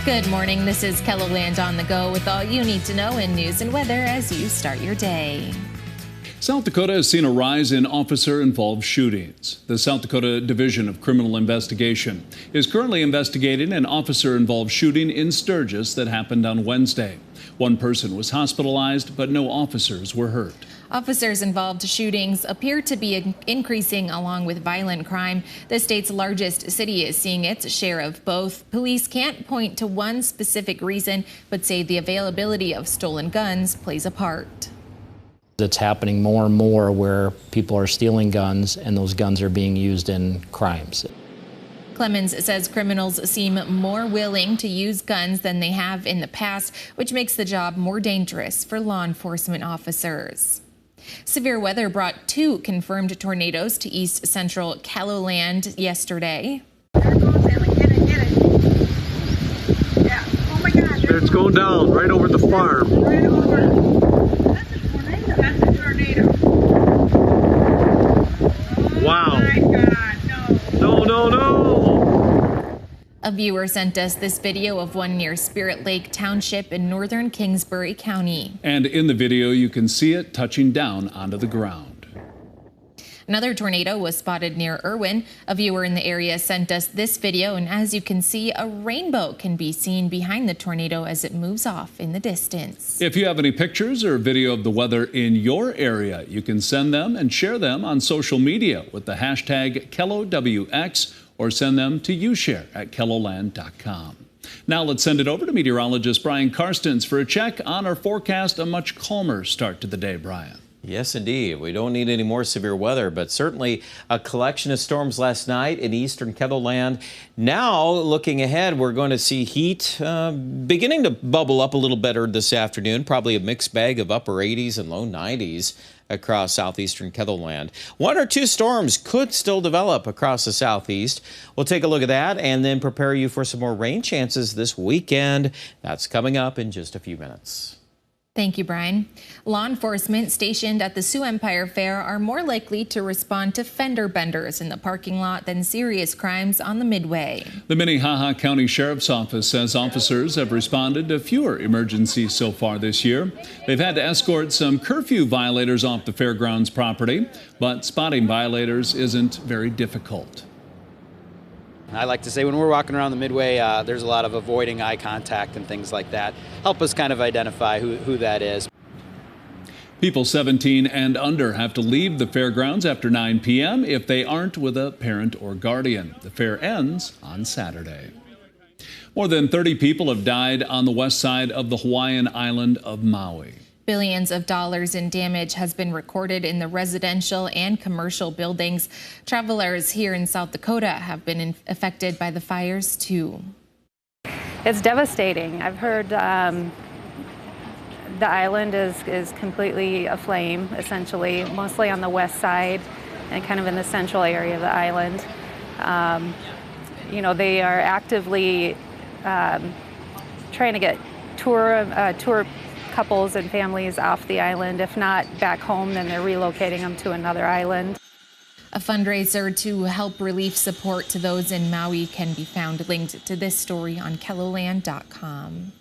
Good morning. This is KELOLAND on the go with all you need to know in news and weather as you start your day. South Dakota has seen a rise in officer-involved shootings. The South Dakota Division of Criminal Investigation is currently investigating an officer-involved shooting in Sturgis that happened on Wednesday. One person was hospitalized, but no officers were hurt. Officers-involved shootings appear to be increasing along with violent crime. The state's largest city is seeing its share of both. Police can't point to one specific reason, but say the availability of stolen guns plays a part. It's happening more and more where people are stealing guns and those guns are being used in crimes. Clemens says criminals seem more willing to use guns than they have in the past, which makes the job more dangerous for law enforcement officers. Severe weather brought 2 confirmed tornadoes to east central KELOLAND yesterday. Yeah. Oh my gosh. It's going down right over the farm. Right over. That's a tornado. Wow. Oh my God, no. No. A viewer sent us this video of one near Spirit Lake Township in northern Kingsbury County. And in the video, you can see it touching down onto the ground. Another tornado was spotted near Irwin. A viewer in the area sent us this video, and as you can see, a rainbow can be seen behind the tornado as it moves off in the distance. If you have any pictures or video of the weather in your area, you can send them and share them on social media with the hashtag KELOWX or send them to ushare@keloland.com. Now let's send it over to meteorologist Brian Karstens for a check on our forecast. A much calmer start to the day, Brian. Yes, indeed. We don't need any more severe weather, but certainly a collection of storms last night in eastern KELOLAND. Now, looking ahead, we're going to see heat beginning to bubble up a little better this afternoon. Probably a mixed bag of upper 80s and low 90s across southeastern KELOLAND. 1 or 2 storms could still develop across the southeast. We'll take a look at that and then prepare you for some more rain chances this weekend. That's coming up in just a few minutes. Thank you, Brian. Law enforcement stationed at the Sioux Empire Fair are more likely to respond to fender benders in the parking lot than serious crimes on the Midway. The Minnehaha County Sheriff's Office says officers have responded to fewer emergencies so far this year. They've had to escort some curfew violators off the fairgrounds property, but spotting violators isn't very difficult. I like to say when we're walking around the Midway, there's a lot of avoiding eye contact and things like that. Help us kind of identify who that is. People 17 and under have to leave the fairgrounds after 9 p.m. if they aren't with a parent or guardian. The fair ends on Saturday. More than 30 people have died on the west side of the Hawaiian island of Maui. Billions of dollars in damage has been recorded in the residential and commercial buildings. Travelers here in South Dakota have been affected by the fires too. It's devastating. I've heard the island is completely aflame, essentially, mostly on the west side and kind of in the central area of the island. You know, they are actively trying to get tour couples and families off the island. If not back home, then they're relocating them to another island. A fundraiser to help relief support to those in Maui can be found linked to this story on KELOLAND.com.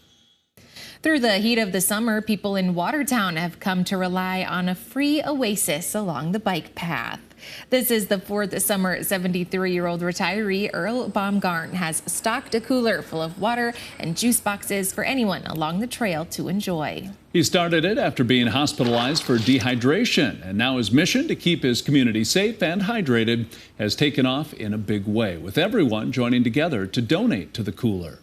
Through the heat of the summer, people in Watertown have come to rely on a free Oasis along the bike path. This is the 4th summer 73-year-old retiree Earl Baumgarn has stocked a cooler full of water and juice boxes for anyone along the trail to enjoy. He started it after being hospitalized for dehydration, and now his mission to keep his community safe and hydrated has taken off in a big way, with everyone joining together to donate to the cooler.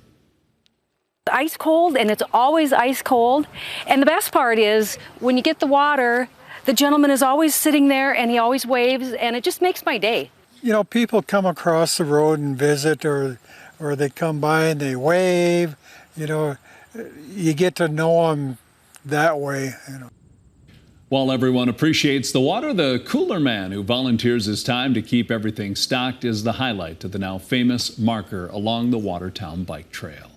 Ice cold, and it's always ice cold. And the best part is when you get the water, the gentleman is always sitting there and he always waves, and it just makes my day. You know, people come across the road and visit, or they come by and they wave. You know, you get to know them that way, you know. While everyone appreciates the water, the cooler man who volunteers his time to keep everything stocked is the highlight of the now famous marker along the Watertown bike trail.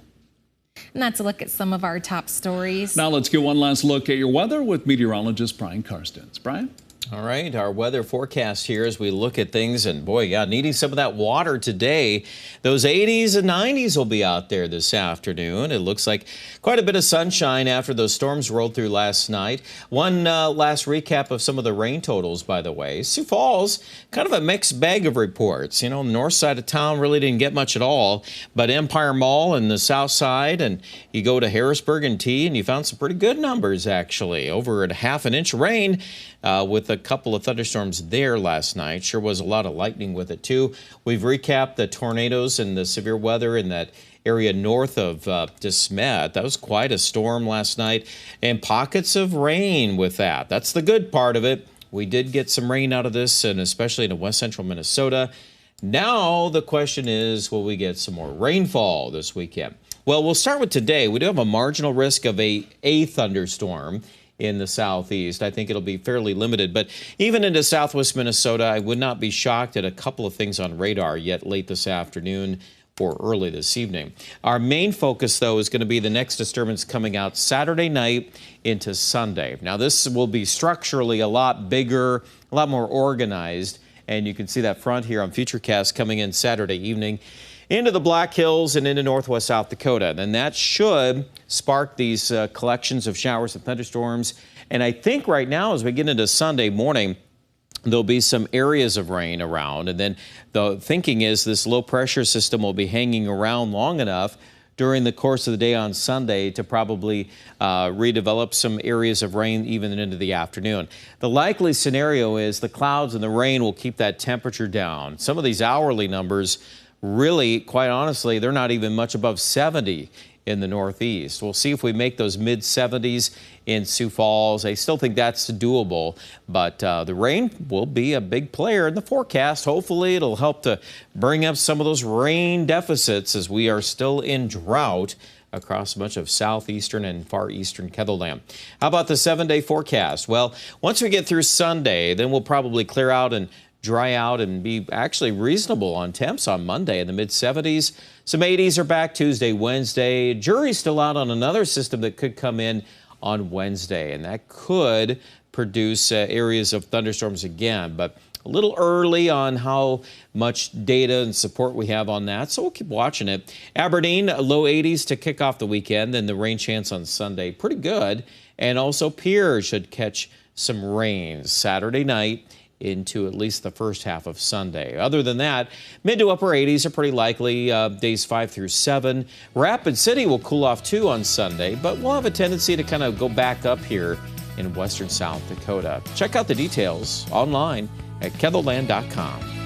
And that's a look at some of our top stories. Now let's get one last look at your weather with meteorologist Brian Karstens. Brian? All right, our weather forecast here as we look at things, and boy, yeah, needing some of that water today. Those 80s and 90s will be out there this afternoon. It looks like quite a bit of sunshine after those storms rolled through last night. One last recap of some of the rain totals, by the way. Sioux Falls, kind of a mixed bag of reports. You know, the north side of town really didn't get much at all, but Empire Mall and the south side, and you go to Harrisburg and T, and you found some pretty good numbers, actually. Over at half an inch rain with a couple of thunderstorms there last night. Sure was a lot of lightning with it, too. We've recapped the tornadoes and the severe weather in that area north of De Smet. That was quite a storm last night, and pockets of rain with that. That's the good part of it. We did get some rain out of this, and especially in west central Minnesota. Now the question is, will we get some more rainfall this weekend? Well, we'll start with today. We do have a marginal risk of a thunderstorm in the southeast. I think it'll be fairly limited, but even into southwest Minnesota, I would not be shocked at a couple of things on radar yet late this afternoon or early this evening. Our main focus, though, is going to be the next disturbance coming out Saturday night into Sunday. Now, this will be structurally a lot bigger, a lot more organized, and you can see that front here on Futurecast coming in Saturday evening into the Black Hills and into northwest South Dakota. And that should spark these collections of showers and thunderstorms. And I think right now, as we get into Sunday morning, there'll be some areas of rain around. And then the thinking is this low pressure system will be hanging around long enough during the course of the day on Sunday to probably redevelop some areas of rain even into the afternoon. The likely scenario is the clouds and the rain will keep that temperature down. Some of these hourly numbers really, quite honestly, they're not even much above 70 in the Northeast. We'll see if we make those mid-70s in Sioux Falls. I still think that's doable, but the rain will be a big player in the forecast. Hopefully, it'll help to bring up some of those rain deficits as we are still in drought across much of southeastern and far eastern Ketherland. How about the 7-day forecast? Well, once we get through Sunday, then we'll probably clear out and dry out and be actually reasonable on temps on Monday in the mid-70s. Some 80s are back Tuesday, Wednesday. Jury's still out on another system that could come in on Wednesday, and that could produce areas of thunderstorms again, but a little early on how much data and support we have on that, so we'll keep watching it. Aberdeen, low 80s to kick off the weekend, and the rain chance on Sunday, pretty good. And also Pierre should catch some rain Saturday night into at least the first half of Sunday. Other than that, mid to upper 80s are pretty likely days 5 through 7. Rapid City will cool off too on Sunday, but we'll have a tendency to kind of go back up here in western South Dakota. Check out the details online at ketherland.com.